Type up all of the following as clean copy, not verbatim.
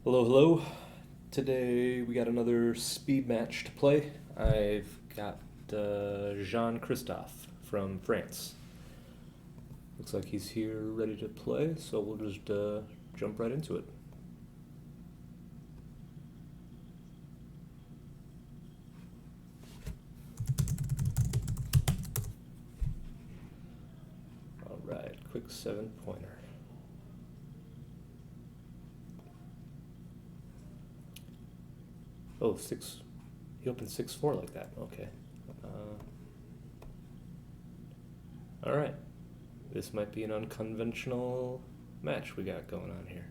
Hello, hello. Today we got another speed match to play. I've got Jean-Christophe from France. Looks like he's here ready to play, so we'll just jump right into it. Alright, quick 7-pointer. Oh, six. He opened 6-4 like that. Okay. Alright. This might be an unconventional match we got going on here.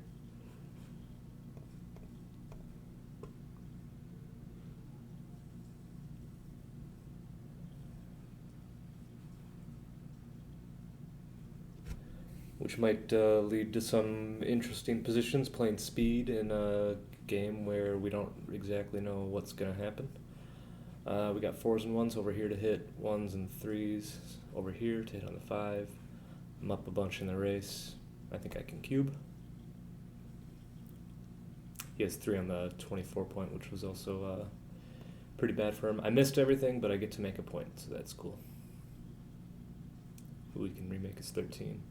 Which might lead to some interesting positions playing speed in a game where we don't exactly know what's going to happen. We got 4s and 1s over here to hit 1s and 3s over here to hit on the 5. I'm up a bunch in the race. I think I can cube. He has 3 on the 24 point, which was also pretty bad for him. I missed everything, but I get to make a point, so that's cool. We can remake his 13.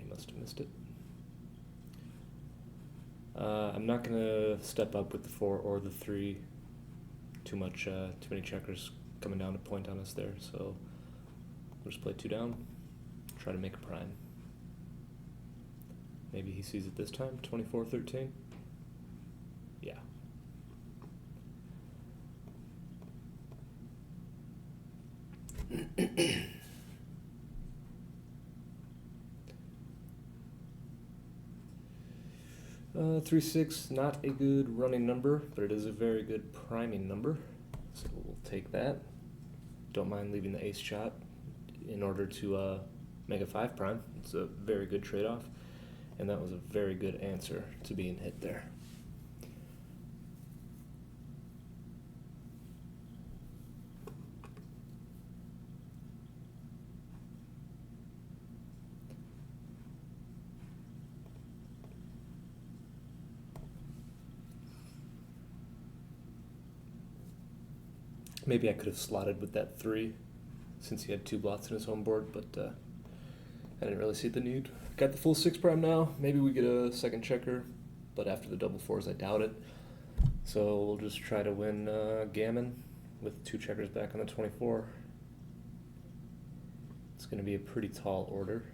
Must have missed it. I'm not going to step up with the 4 or the 3. Too many checkers coming down to point on us there, so we'll just play 2 down, try to make a prime. Maybe he sees it this time, 24-13. Yeah. Uh, 3-6, not a good running number, but it is a very good priming number, so we'll take that. Don't mind leaving the ace shot in order to make a 5 prime. It's a very good trade-off, and that was a very good answer to being hit there. Maybe I could have slotted with that 3 since he had 2 blots in his home board, but I didn't really see the need. Got the full 6 prime now. Maybe we get a second checker, but after the double 4s, I doubt it. So we'll just try to win gammon with 2 checkers back on the 24. It's going to be a pretty tall order.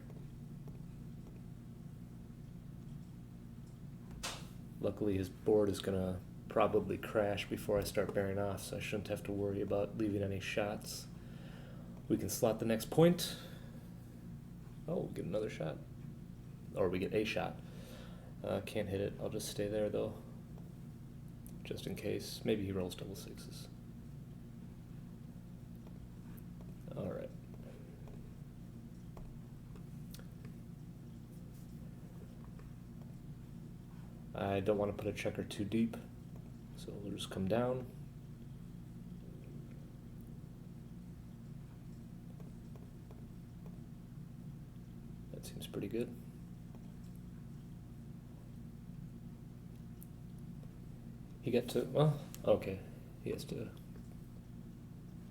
Luckily, his board is going to probably crash before I start bearing off, so I shouldn't have to worry about leaving any shots. We can slot the next point. Oh, get another shot. Or we get a shot. Can't hit it. I'll just stay there, though, just in case. Maybe he rolls double 6s. All right. I don't want to put a checker too deep, so we'll just come down. That seems pretty good. He got to, well, okay. He has to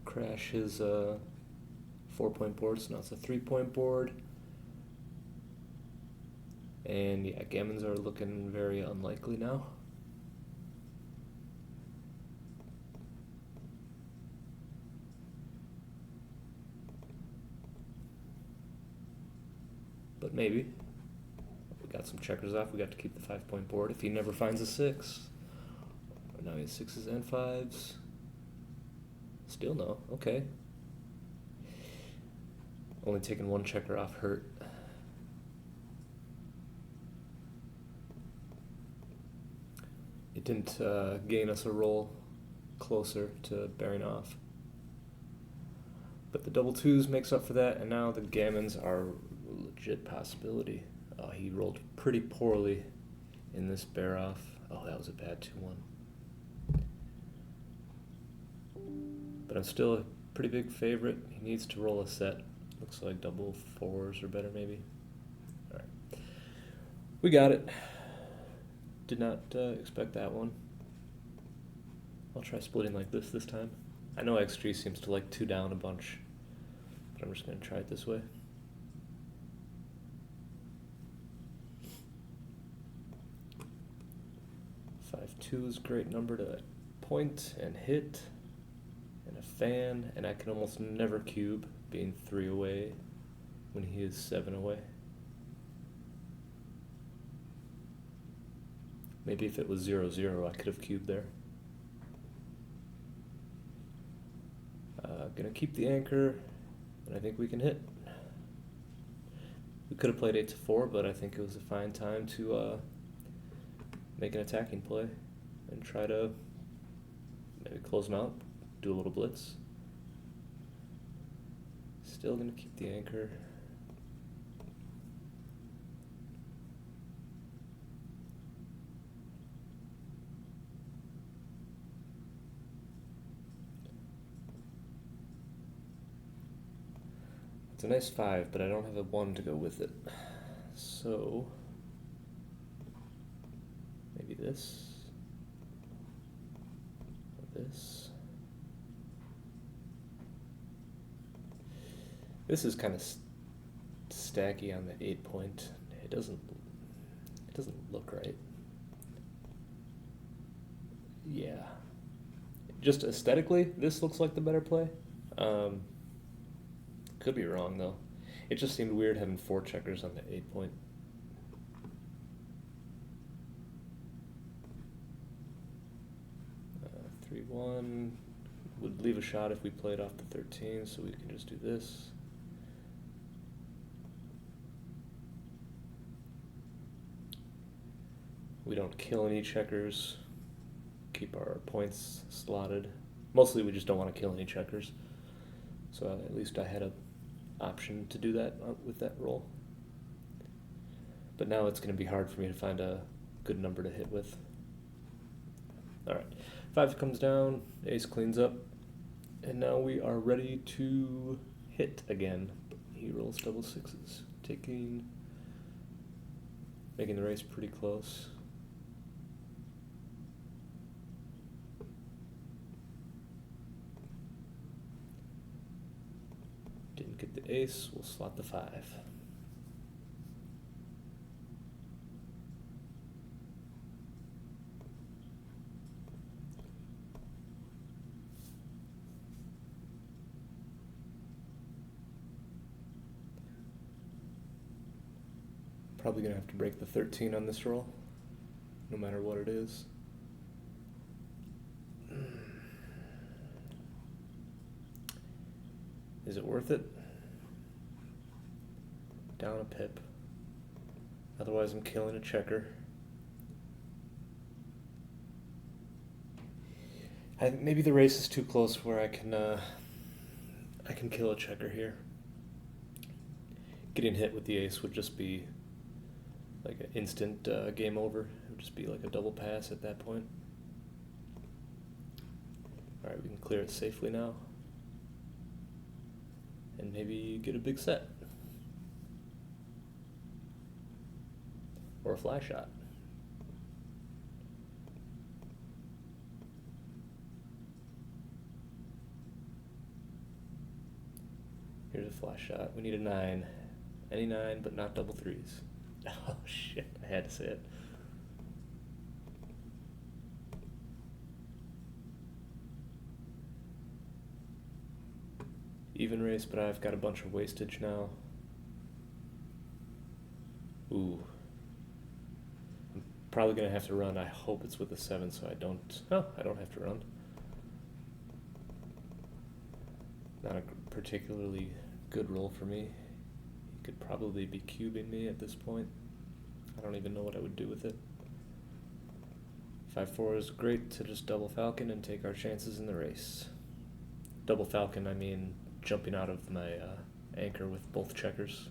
crash his 4-point board, so now it's a 3-point board. And yeah, gammons are looking very unlikely now. But maybe. We got some checkers off. We got to keep the 5-point board if he never finds a 6. Now he has 6s and 5s. Still no. Okay. Only taking 1 checker off hurt. It didn't gain us a roll closer to bearing off. But the double 2s makes up for that, and now the gammons are a legit possibility. Oh, he rolled pretty poorly in this bear off. Oh, that was a bad 2-1. But I'm still a pretty big favorite. He needs to roll a set Looks like double fours or better, maybe. All right. We got it. Did not expect that one. I'll try splitting like this time. I know XG seems to like 2 down a bunch, but I'm just going to try it this way. Five two is a great number to point and hit, and a fan, and I can almost never cube, being 3 away when he is 7 away. Maybe if it was 0-0, I could have cubed there. Gonna keep the anchor, and I think we can hit. We could have played 8-4, but I think it was a fine time to make an attacking play and try to maybe close them out, do a little blitz. Still gonna keep the anchor. It's a nice 5, but I don't have a 1 to go with it. So maybe this, or this. This is kind of stacky on the 8 point. It doesn't look right. Yeah. Just aesthetically, this looks like the better play. Could be wrong though. It just seemed weird having 4 checkers on the 8 point. Uh, 3-1 would leave a shot if we played off the 13, so we can just do this. We don't kill any checkers. Keep our points slotted. Mostly we just don't want to kill any checkers. So at least I had a option to do that with that roll. But now it's going to be hard for me to find a good number to hit with. Alright, 5 comes down, ace cleans up, and now we are ready to hit again. He rolls double 6s, making the race pretty close. Didn't get the ace, we'll slot the 5. Probably gonna have to break the 13 on this roll, no matter what it is. Is it worth it? Down a pip. Otherwise I'm killing a checker. Maybe the race is too close where I can kill a checker here. Getting hit with the ace would just be like an instant game over. It would just be like a double pass at that point. Alright, we can clear it safely now. And maybe get a big set. Or a fly shot. Here's a fly shot. We need a 9. Any 9, but not double 3s. Oh shit, I had to say it. Even race, but I've got a bunch of wastage now. Ooh. I'm probably gonna have to run. I hope it's with a 7 so I don't... Oh, I don't have to run. Not a particularly good roll for me. He could probably be cubing me at this point. I don't even know what I would do with it. 5-4 is great to just double falcon and take our chances in the race. Double falcon, I mean jumping out of my anchor with both checkers.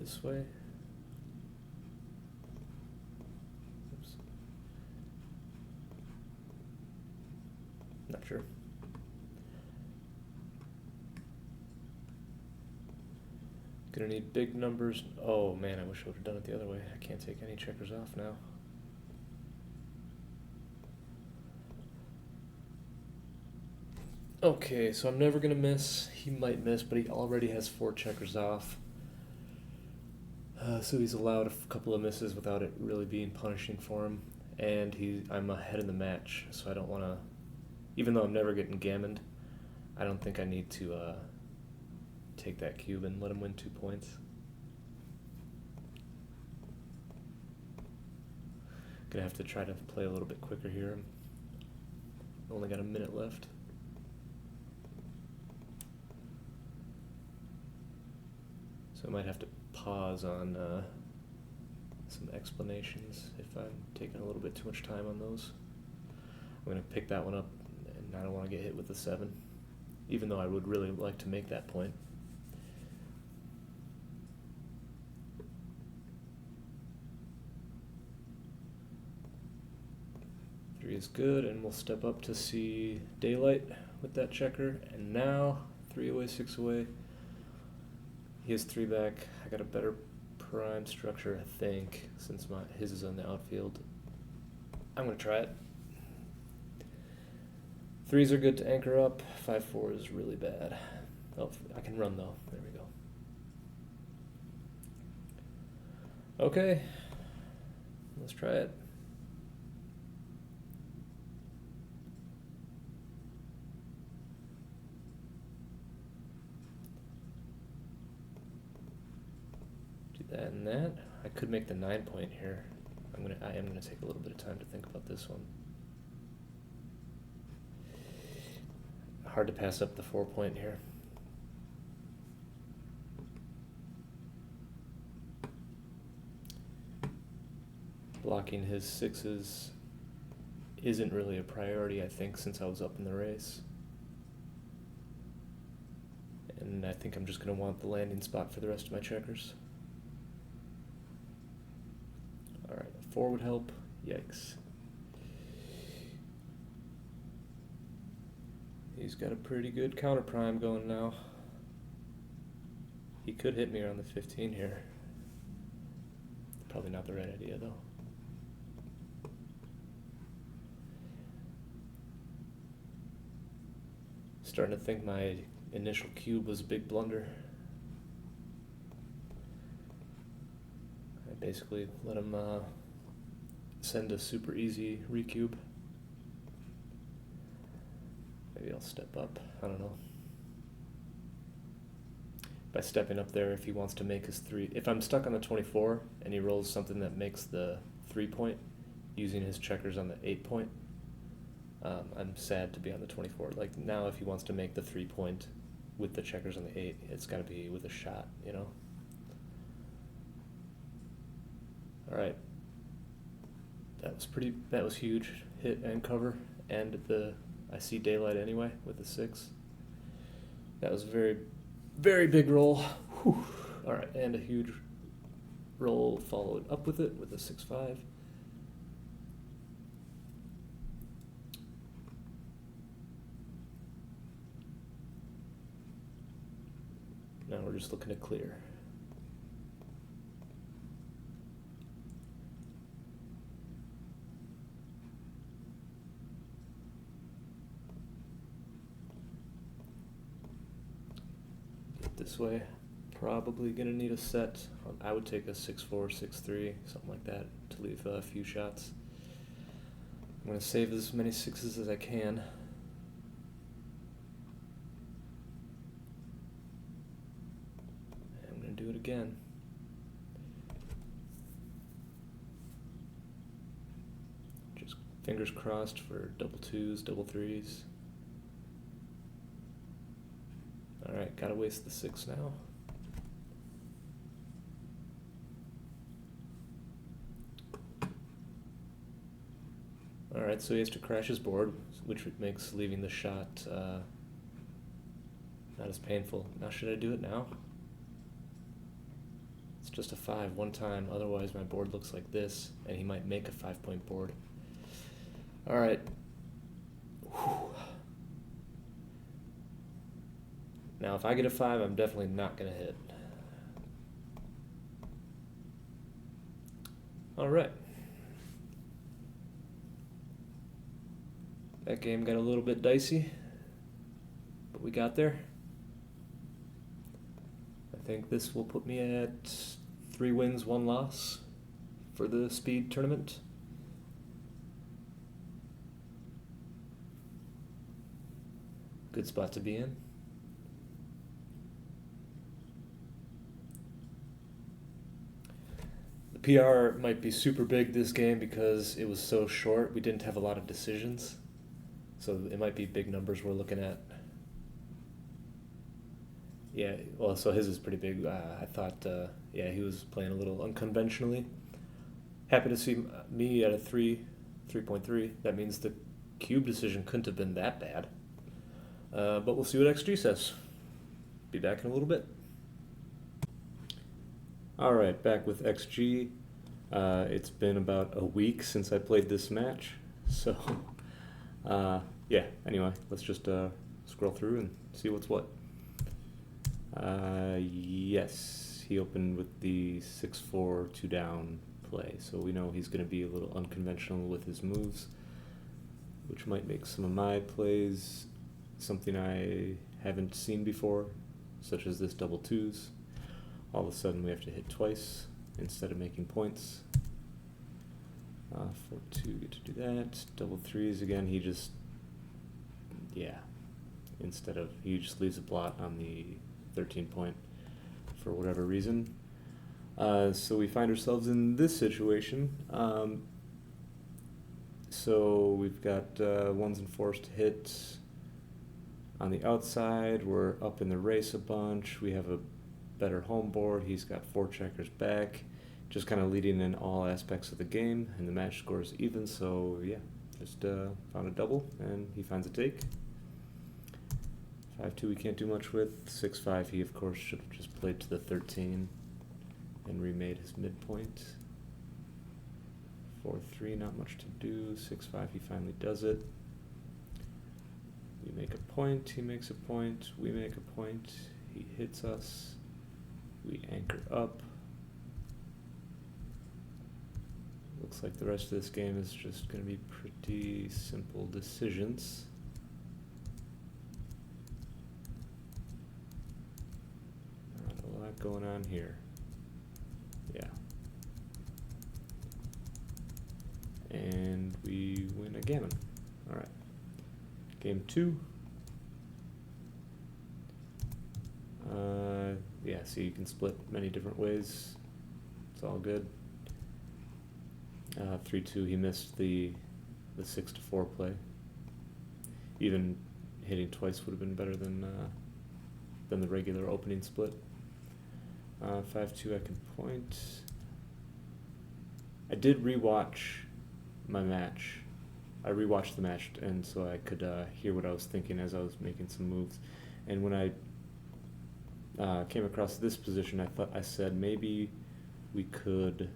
this way. Oops. Not sure. Gonna need big numbers. Oh man, I wish I would have done it the other way. I can't take any checkers off now. Okay, so I'm never gonna miss. He might miss, but he already has 4 checkers off. So he's allowed a couple of misses without it really being punishing for him. And I'm ahead in the match, so I don't want to, even though I'm never getting gammoned, I don't think I need to take that cube and let him win 2 points. Gonna have to try to play a little bit quicker here. Only got a minute left. So I might have to pause on some explanations if I'm taking a little bit too much time on those. I'm going to pick that one up, and I don't want to get hit with the 7, even though I would really like to make that point. Three is good, and we'll step up to see daylight with that checker. And now 3 away, 6 away. He has 3 back. I got a better prime structure, I think, since his is on the outfield. I'm going to try it. 3s are good to anchor up. 5-4 is really bad. Oh, I can run though. There we go. Okay. Let's try it. That and that. I could make the 9 point here. I am gonna take a little bit of time to think about this one. Hard to pass up the 4 point here. Blocking his 6s isn't really a priority, I think, since I was up in the race. And I think I'm just gonna want the landing spot for the rest of my checkers. 4 would help. Yikes. He's got a pretty good counter prime going now. He could hit me around the 15 here. Probably not the right idea though. Starting to think my initial cube was a big blunder. I basically let him send a super easy recube. Maybe I'll step up. I don't know. By stepping up there, if he wants to make his 3, if I'm stuck on the 24 and he rolls something that makes the 3 point using his checkers on the 8 point, I'm sad to be on the 24. Like now, if he wants to make the 3 point with the checkers on the 8, it's got to be with a shot, you know. All right. That was huge. Hit and cover, and I see daylight anyway with the 6. That was a very, very big roll. Whew. All right, and a huge roll followed up with it with a 6-5. Now we're just looking to clear. This way, probably gonna need a set. I would take a 6-4, 6-3, something like that, to leave a few shots. I'm gonna save as many 6s as I can. I'm gonna do it again. Just fingers crossed for double 2s, double 3s. Alright, gotta waste the 6 now. Alright, so he has to crash his board, which makes leaving the shot not as painful. Now should I do it now? It's just a 5 one time, otherwise my board looks like this, and he might make a 5-point board. Alright. Now if I get a 5, I'm definitely not going to hit. Alright. That game got a little bit dicey, but we got there. I think this will put me at 3 wins, 1 loss for the speed tournament. Good spot to be in. The PR might be super big this game because it was so short. We didn't have a lot of decisions. So it might be big numbers we're looking at. Yeah, well, so his is pretty big. I thought, yeah, he was playing a little unconventionally. Happy to see me at a 3.3. That means the cube decision couldn't have been that bad. But we'll see what XG says. Be back in a little bit. Alright, back with XG. It's been about a week since I played this match. So, yeah, anyway, let's just scroll through and see what's what. Yes, he opened with the 6-4 2 down play, so we know he's going to be a little unconventional with his moves, which might make some of my plays something I haven't seen before, such as this double 2s. All of a sudden we have to hit twice instead of making points. 4-2, get to do that. Double 3s again, he just, yeah, he just leaves a blot on the 13 point for whatever reason. So we find ourselves in this situation. So we've got 1s and 4s to hit on the outside. We're up in the race a bunch. We have a better home board. He's got 4 checkers back, just kind of leading in all aspects of the game, and the match score is even. So yeah, just found a double, and he finds a take. 5-2 we can't do much with. 6-5 he of course should have just played to the 13 and remade his midpoint. 4-3 not much to do. 6-5 he finally does it. We make a point, he makes a point, we make a point, he hits us, we anchor up. Looks like the rest of this game is just going to be pretty simple decisions. Going on here. Yeah. And we win a gammon. Alright. Game 2. Yeah, so you can split many different ways. It's all good. 3-2, he missed the 6-4 play. Even hitting twice would have been better than the regular opening split. 5-2 I can point. I did rewatch my match. I rewatched the match, and so I could hear what I was thinking as I was making some moves. And when I came across this position, I said maybe we could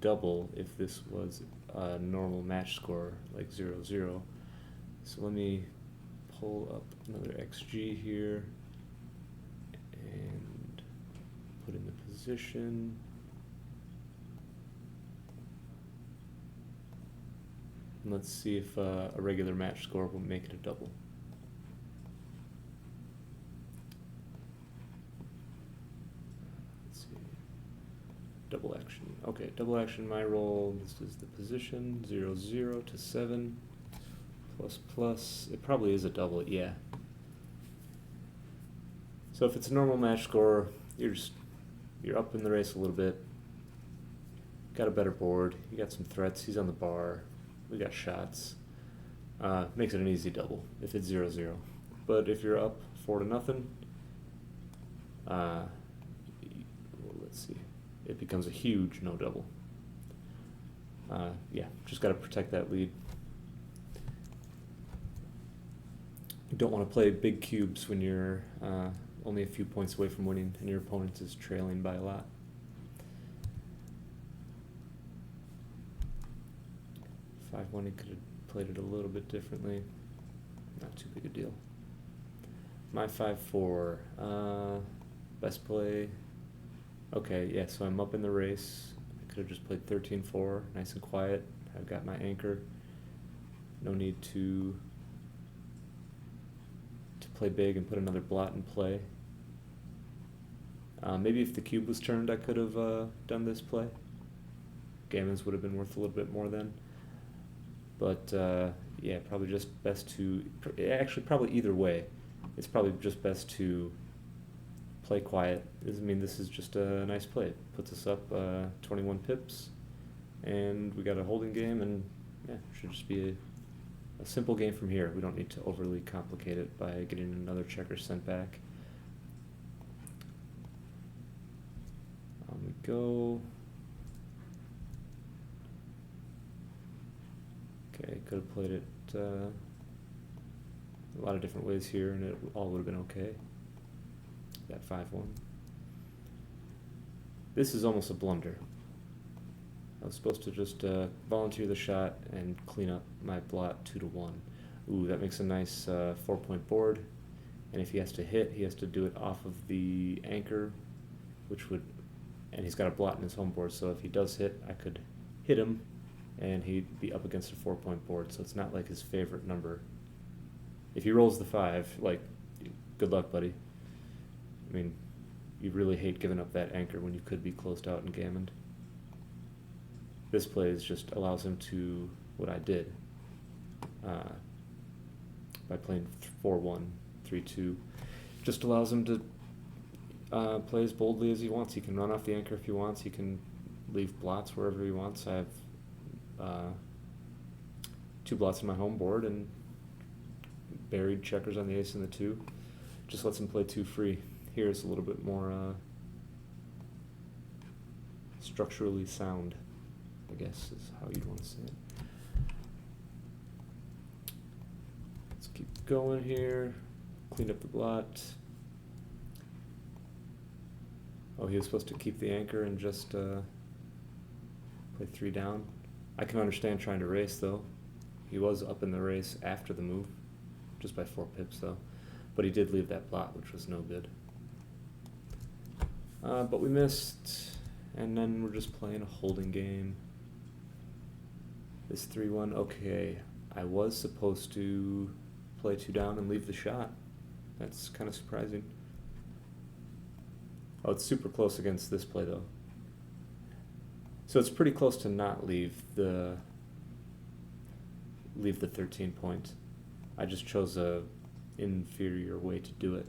double if this was a normal match score, like 0-0. So let me pull up another XG here and put in the position. And let's see if a regular match score will make it a double. Let's see. Double action. Okay, double action, my roll. This is the position. 0-0 to 7. Plus. It probably is a double, yeah. So if it's a normal match score, you're up in the race a little bit. Got a better board. You got some threats. He's on the bar. We got shots. Makes it an easy double if it's 0-0. But if you're up 4-0, well, let's see. It becomes a huge no double. Yeah, just got to protect that lead. You don't want to play big cubes when you're only a few points away from winning and your opponent is trailing by a lot. 5-1, he could have played it a little bit differently. Not too big a deal. My 5-4, best play. Okay, yeah, so I'm up in the race. I could have just played 13-4, nice and quiet. I've got my anchor. No need to play big and put another blot in play. Maybe if the cube was turned, I could have done this play. Gammons would have been worth a little bit more then. But yeah, probably just best to, actually probably either way, it's probably just best to play quiet. I mean, this is just a nice play. It puts us up 21 pips, and we got a holding game, and yeah, it should just be a simple game from here. We don't need to overly complicate it by getting another checker sent back. On we go. Okay, could have played it a lot of different ways here, and it all would have been okay. That 5-1. This is almost a blunder. I was supposed to just volunteer the shot and clean up my blot 2-1. Ooh, that makes a nice 4-point board. And if he has to hit, he has to do it off of the anchor, which would, and he's got a blot in his home board, so if he does hit, I could hit him, and he'd be up against a 4-point board, so it's not like his favorite number. If he rolls the 5, like, good luck, buddy. I mean, you really hate giving up that anchor when you could be closed out and gammoned. This play just allows him to, what I did, by playing 4-1, 3-2, just allows him to play as boldly as he wants. He can run off the anchor if he wants. He can leave blots wherever he wants. I have 2 blots in my home board and buried checkers on the ace and the 2. Just lets him play 2 free. Here it's a little bit more structurally sound, I guess is how you'd want to say it. Let's keep going here. Clean up the blot. Oh, he was supposed to keep the anchor and just play 3 down. I can understand trying to race, though. He was up in the race after the move, just by 4 pips, though. But he did leave that blot, which was no good. But we missed, and then we're just playing a holding game. This 3-1, okay. I was supposed to play 2 down and leave the shot. That's kind of surprising. Oh, it's super close against this play, though. So it's pretty close to not leave the 13 point. I just chose a inferior way to do it.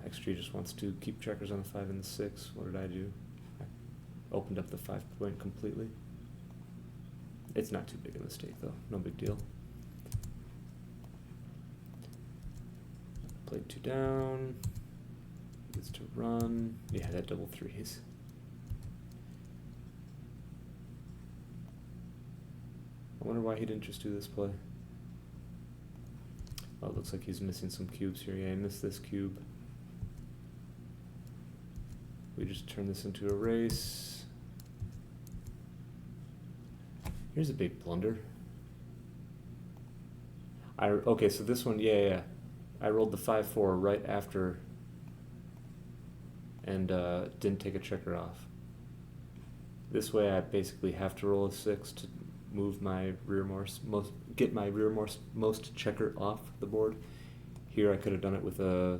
XG just wants to keep checkers on the 5 and the 6. What did I do? I opened up the 5 point completely. It's not too big a mistake, though. No big deal. Played 2 down. Gets to run. Yeah, that double 3s. I wonder why he didn't just do this play. Oh, it looks like he's missing some cubes here. Yeah, I missed this cube. We just turn this into a race. Here's a big blunder. Okay, so this one, yeah. I rolled the 5-4 right after and didn't take a checker off. This way I basically have to roll a 6 to move my get my rearmost checker off the board. Here I could have done it with a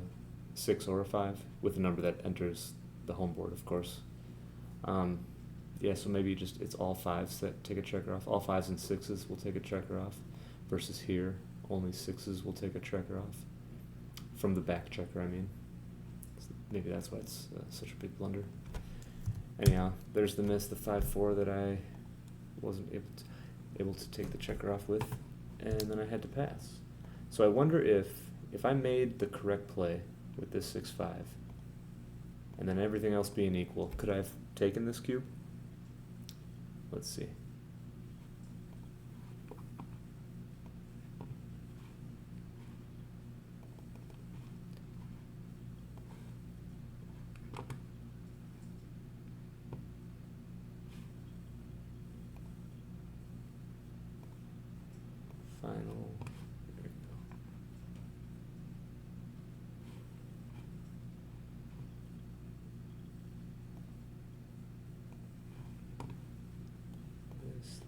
6 or a 5, with a number that enters the home board, of course. Yeah, so maybe just it's all 5s that take a checker off. All 5s and 6s will take a checker off, versus here only 6s will take a checker off. From the back checker, I mean. Maybe that's why it's such a big blunder. Anyhow, there's the miss, the 5-4 that I wasn't able to take the checker off with, and then I had to pass. So I wonder if I made the correct play with this 6-5, and then everything else being equal, could I have taken this cube? Let's see.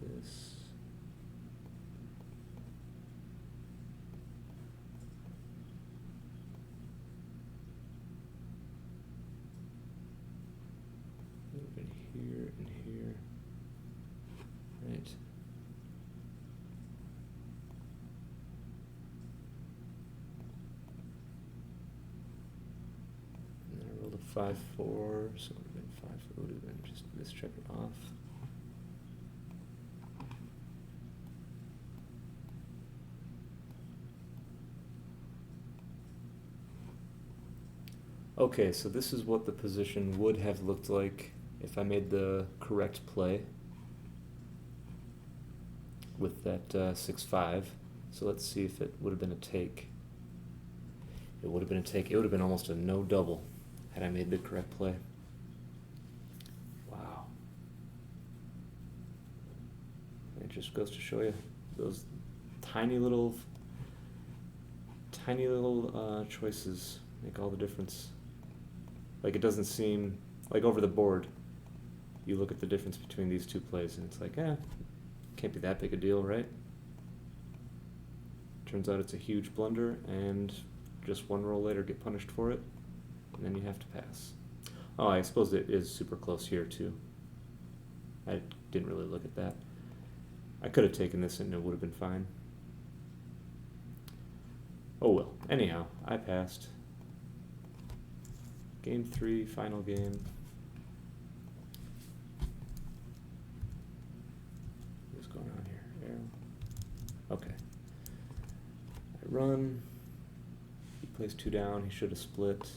this. A little bit here and here. Right. And then I rolled a 5-4, so it would have been 5. It would have been just this checker off. Okay, so this is what the position would have looked like if I made the correct play with that 6-5. So let's see if it would have been a take. It would have been a take. It would have been almost a no double had I made the correct play. Wow. It just goes to show you those tiny little choices make all the difference. Like, it doesn't seem like over the board you look at the difference between these two plays and it's like, can't be that big a deal, right? Turns out it's a huge blunder, and just one roll later get punished for it, and then you have to pass. Oh, I suppose it is super close here too. I didn't really look at that. I could have taken this and it would have been fine. Oh well. Anyhow, I passed. Game 3, final game. What's going on here? Arrow. Okay. I run. He plays 2 down. He should have split.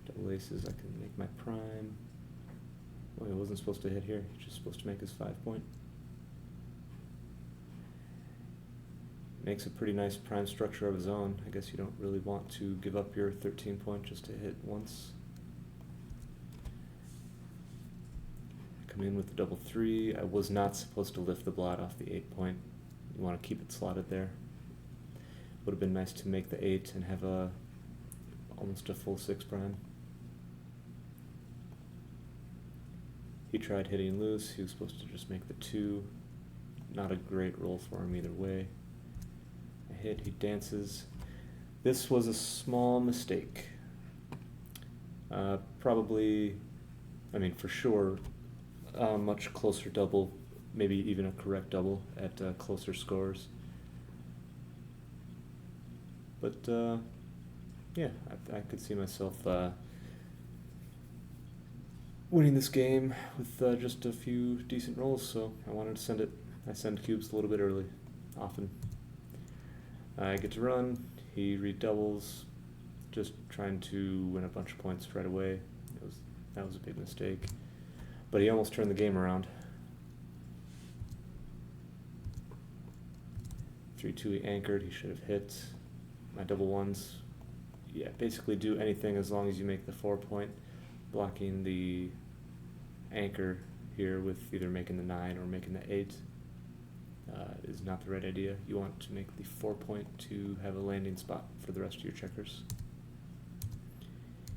Double aces. I can make my prime. Well, he wasn't supposed to hit here. He's just supposed to make his 5-point. Makes a pretty nice prime structure of his own. I guess you don't really want to give up your 13-point just to hit once. I come in with the double 3. I was not supposed to lift the blot off the 8-point. You want to keep it slotted there. Would have been nice to make the 8 and have almost a full 6 prime. He tried hitting loose. He was supposed to just make the 2. Not a great roll for him either way. I hit, he dances. This was a small mistake. Probably, I mean, for sure, much closer double, maybe even a correct double at closer scores. But, yeah, I could see myself winning this game with just a few decent rolls, so I wanted to send it. I send cubes a little bit early, often. I get to run, he redoubles, just trying to win a bunch of points right away. That was a big mistake. But he almost turned the game around. 3-2 he anchored, he should have hit. My double ones, yeah, basically do anything as long as you make the 4-point. Blocking the anchor here with either making the 9 or making the 8 is not the right idea. You want to make the 4-point to have a landing spot for the rest of your checkers.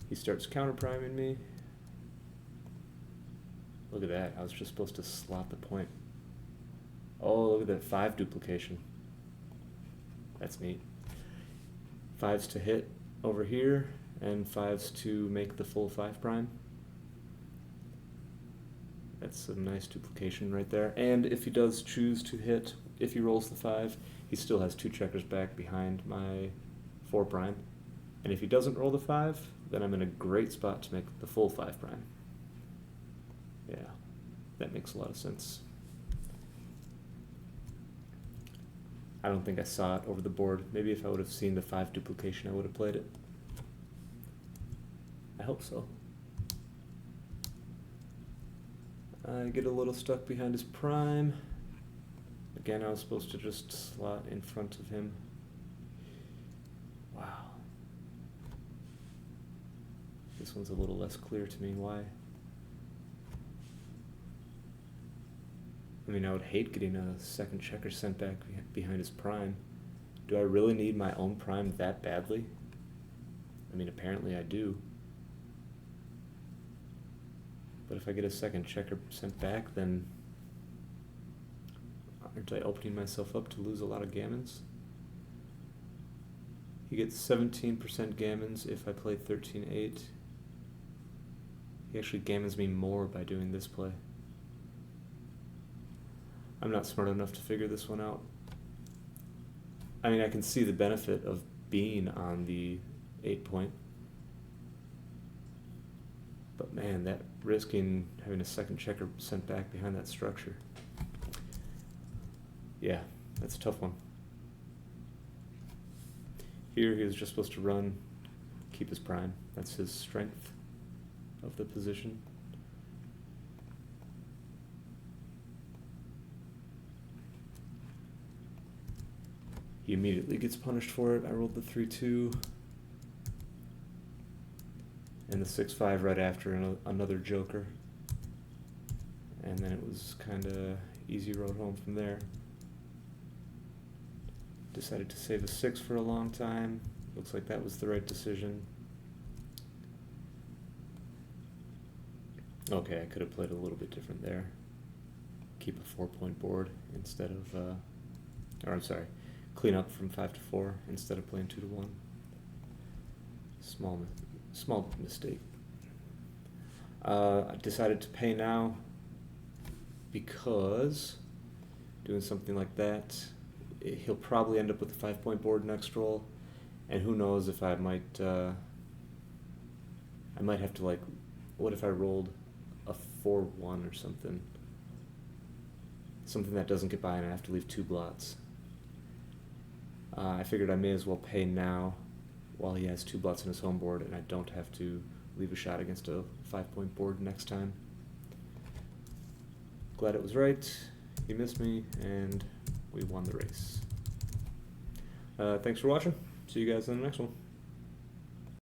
He starts counter priming me. Look at that, I was just supposed to slot the point. Oh, look at that 5 duplication. That's neat. 5s to hit over here, and 5s to make the full 5 prime. That's some nice duplication right there. And if he does choose to hit, if he rolls the 5, he still has 2 checkers back behind my 4 prime. And if he doesn't roll the 5, then I'm in a great spot to make the full 5 prime. Yeah, that makes a lot of sense. I don't think I saw it over the board. Maybe if I would have seen the 5 duplication, I would have played it. I hope so. I get a little stuck behind his prime. Again, I was supposed to just slot in front of him. Wow. This one's a little less clear to me. Why? I mean, I would hate getting a second checker sent back behind his prime. Do I really need my own prime that badly? I mean, apparently I do. But if I get a second checker sent back, then Aren't I opening myself up to lose a lot of gammons? He gets 17% gammons if I play 13-8. He actually gammons me more by doing this play. I'm not smart enough to figure this one out. I mean, I can see the benefit of being on the 8 point. But man, that risking having a second checker sent back behind that structure. Yeah, that's a tough one. Here he was just supposed to run, keep his prime. That's his strength of the position. He immediately gets punished for it. I rolled the 3-2. And the 6-5 right after another joker. And then it was kind of easy road home from there. Decided to save a 6 for a long time. Looks like that was the right decision. Okay, I could have played a little bit different there. Keep a 4-point board instead of, or I'm sorry, clean up from 5-4 instead of playing 2-1. Small mistake. I decided to pay now because doing something like that, he'll probably end up with a 5-point board next roll, and who knows if I might have to, like, what if I rolled a 4-1 or something? Something that doesn't get by and I have to leave 2 blots. I figured I may as well pay now while he has 2 blots in his home board and I don't have to leave a shot against a 5-point board next time. Glad it was right. He missed me and we won the race. Thanks for watching. See you guys in the next one.